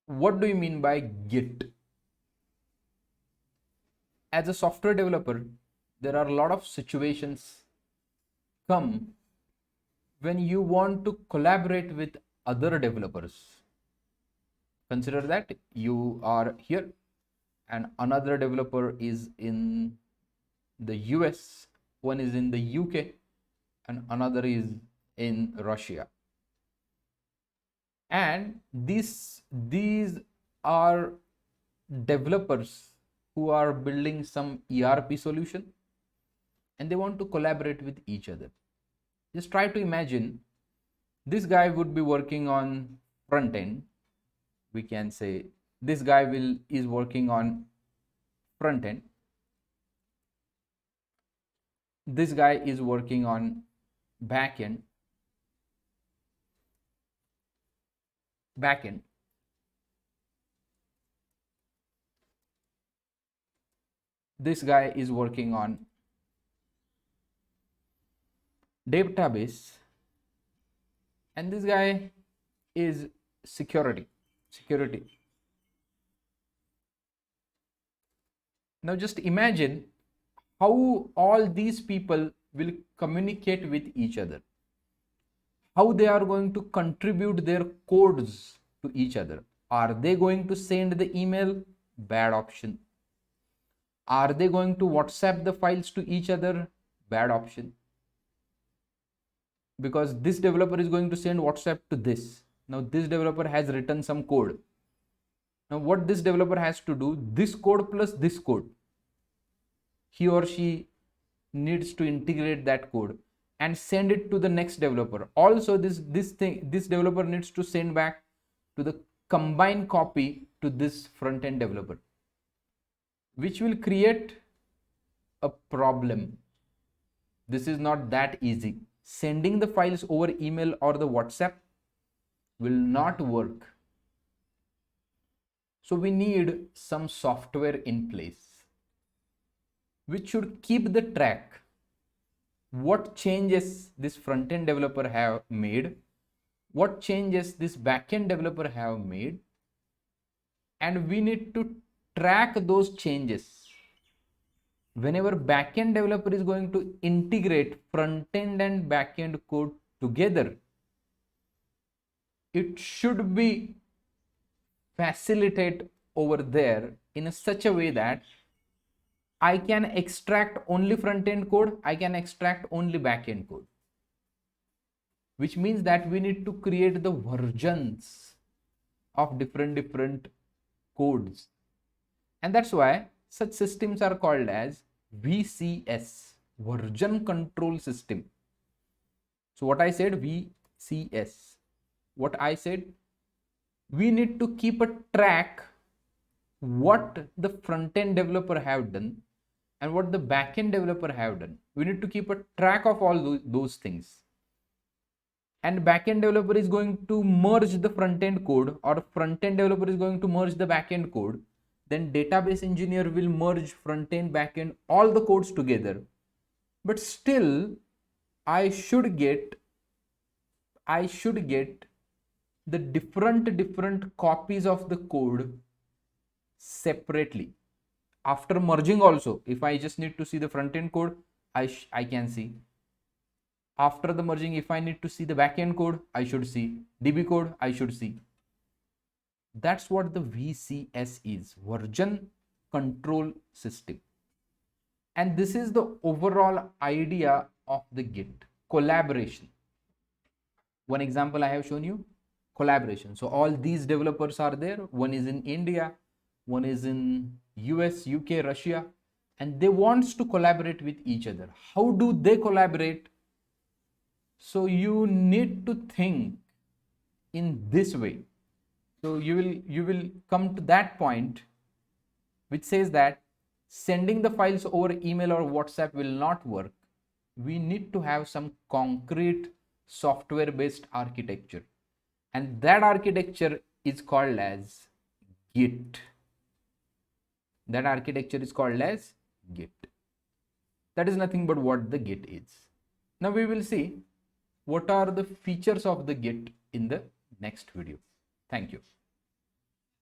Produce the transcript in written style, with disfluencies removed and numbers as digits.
What do you mean by Git? As a software developer, there are a lot of situations come when you want to collaborate with other developers. Consider that you are here and another developer is in the US, one is in the UK, and another is in Russia. And these are developers who are building some ERP solution and they want to collaborate with each other. Just try to imagine this guy would be working on front end. We can say this guy is working on front end. This guy is working on back end. This guy is working on database, and this guy is security. Now just imagine how all these people will communicate with each other, how they are going to contribute their codes to each other. Are they going to send the email? Bad option. Are they going to WhatsApp the files to each other? Bad option. Because this developer is going to send WhatsApp to this. Now this developer has written some code. Now what this developer has to do, this code plus this code, he or she needs to integrate that code and send it to the next developer. Also this developer needs to send back to the combined copy to this front end developer, which will create a problem. This is not that easy. Sending the files over email or the WhatsApp will not work. So we need some software in place which should keep the track what changes this front end developer have made, what changes this back end developer have made, and we need to track those changes. Whenever back end developer is going to integrate front end and back end code together, it should be facilitate over there in such a way that I can extract only front end code, I can extract only back end code, which means that we need to create the versions of different codes. And that's why such systems are called as VCS, version control system. So what I said, VCS, what I said, we need to keep a track what the front end developer have done and what the back end developer have done. We need to keep a track of all those things. And back end developer is going to merge the front end code, or front end developer is going to merge the back end code. Then database engineer will merge front end, back end, all the codes together. But still, I should get the different copies of the code separately. After merging also, if I just need to see the front end code, I can see. After the merging, if I need to see the back end code, I should see. DB code, I should see. That's what the VCS is, version control system. And this is the overall idea of the Git, collaboration. One example I have shown you, collaboration. So all these developers are there. One is in India, one is in US, UK, Russia, and they want to collaborate with each other. How do they collaborate? So you need to think in this way. So you will come to that point which says that sending the files over email or WhatsApp will not work. We need to have some concrete software based architecture, and that architecture is called as Git. That architecture is called as Git. That is nothing but what the Git is. Now we will see what are the features of the Git in the next video. Thank you.